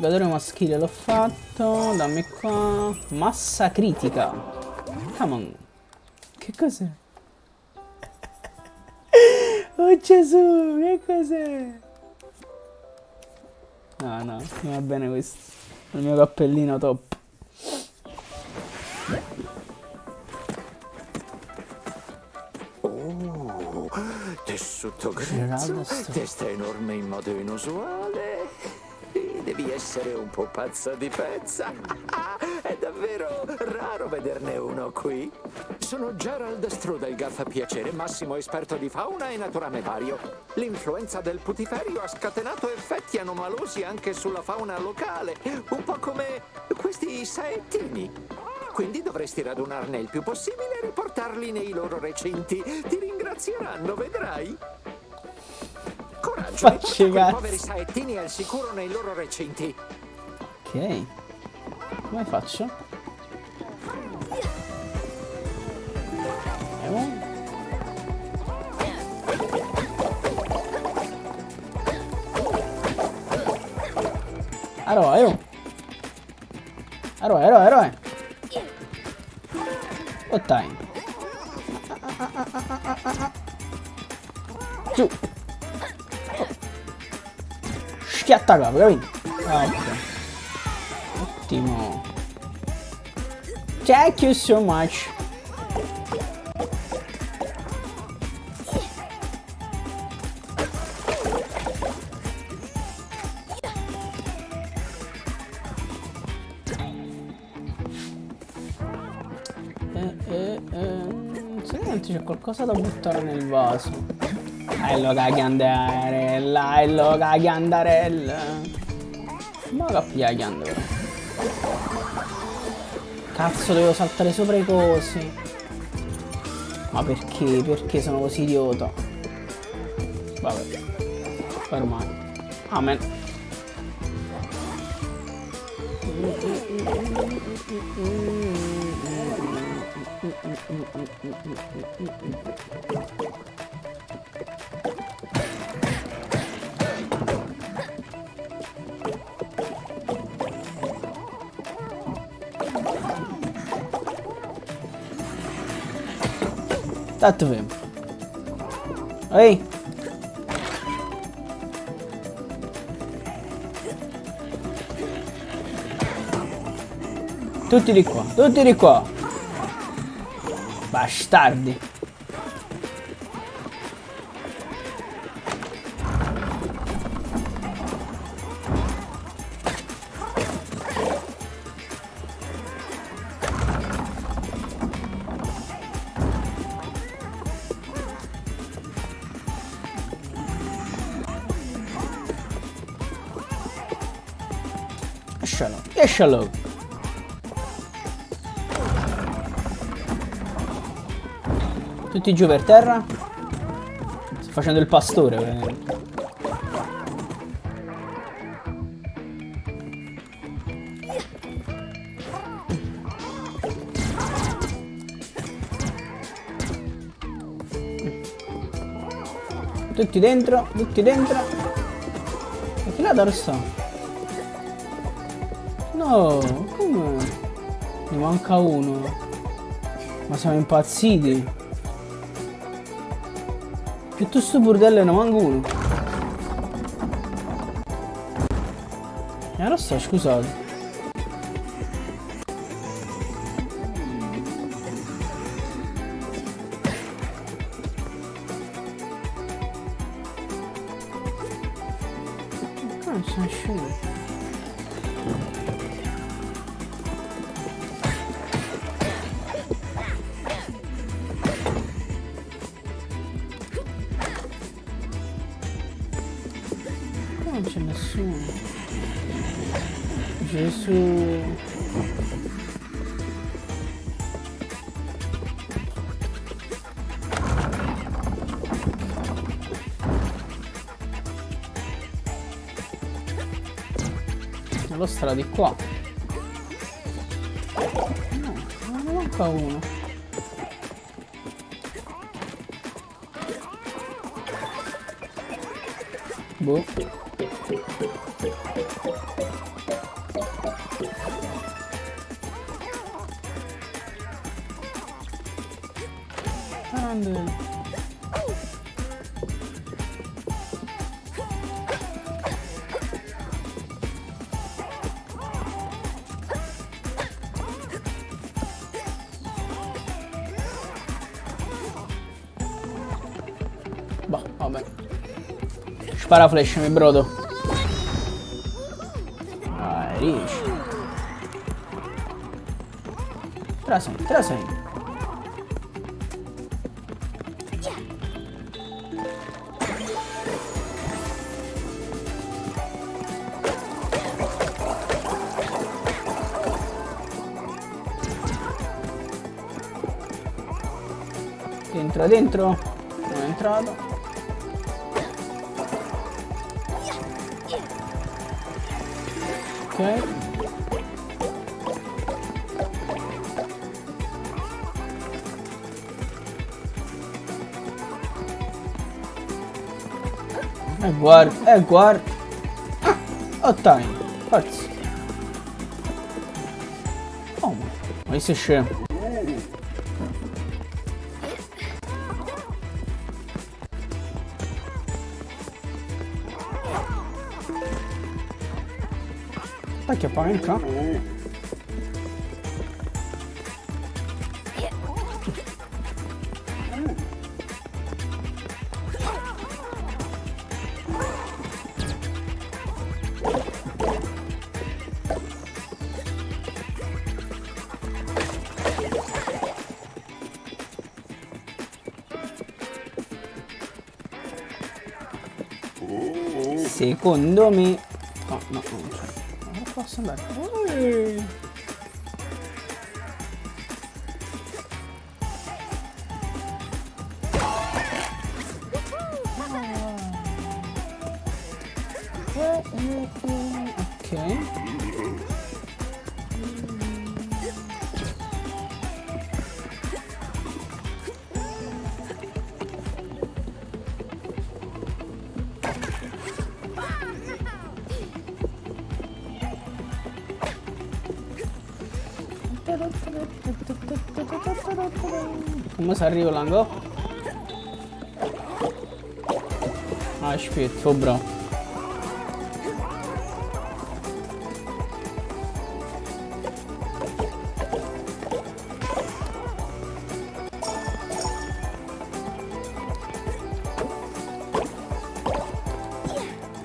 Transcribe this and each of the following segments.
Giocatore maschile l'ho fatto. Dammi qua. Massa critica. Come on. Che cos'è? Oh Gesù, che cos'è? No, no, mi va bene questo. Il mio cappellino top. Oh, tessuto grezzo, testa enorme in modo inusuale. Devi essere un po' pazza di pezza. È davvero raro vederne uno qui. Sono Gerald Strudel, gaffapiacere, massimo esperto di fauna e naturame vario. L'influenza del putiferio ha scatenato effetti anomalosi anche sulla fauna locale, un po' come questi saettini. Quindi dovresti radunarne il più possibile e riportarli nei loro recinti. Ti ringrazieranno, vedrai. Coraggio, Facci riporta quei cazzo. poveri saettini al sicuro nei loro recinti. Ok. Come faccio? Eroe, oh. Eroe. What time? Giù. Schiatta capo, capito? Ah, ok. Ottimo. Thank you so much. Sicuramente c'è qualcosa da buttare nel vaso. Loca ghiandarella. Ma cappia ghianda però. Cazzo, dovevo saltare sopra i cosi. Ma perché? Perché sono così idiota? Vabbè. Ormai. Amen. Tanto fermo. Ehi. Tutti di qua, tutti di qua. Bastardi. Escialo. Tutti giù per terra. Sto facendo il pastore, veramente. Tutti dentro. E chi là dove sta? No, come? Ne manca uno. Ma siamo impazziti. Tutto sto bordello e ne manca uno. E allora sta, scusate. Non c'è nessuno. Non c'è nessuno. Gesù. Lo starà di qua. No, non ne manca uno. Boh. grande. Boh, vabbè. Spara flash, mi brodo. Riesci. Te la sei. Dentro. Non è entrato. Ok. Guarda. Oh, time. Cazzo. Oh, ma sei scemo. Tak je pamiętam. Secondo me... Oh, no, non c'è. Non posso andare. Ok. Come si arriva l'angolo? Ah, aspetta, bravo.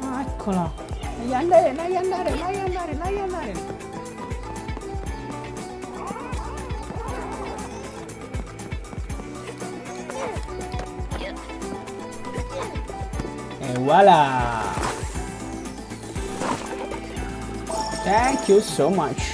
Ah, eccola. Lascia andare. E voilà! Thank you so much.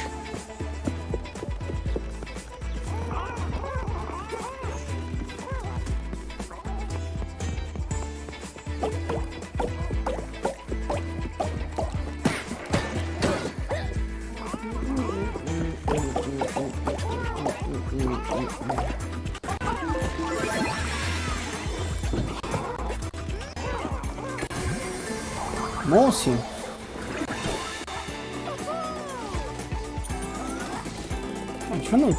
Mosi. Non c'è nulla.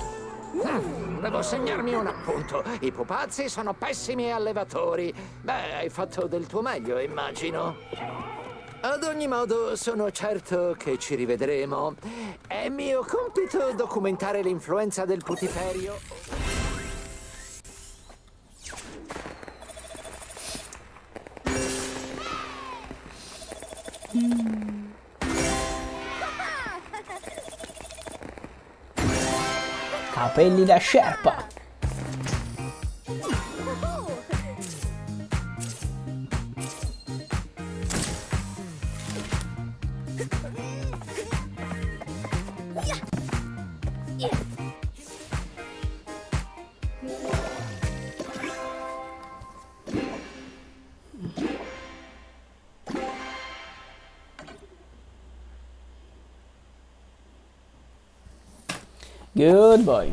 Devo segnarmi un appunto. I pupazzi sono pessimi allevatori. Beh, hai fatto del tuo meglio, immagino. Ad ogni modo, sono certo che ci rivedremo. È mio compito documentare l'influenza del putiferio. Capelli da sherpa. Good boy.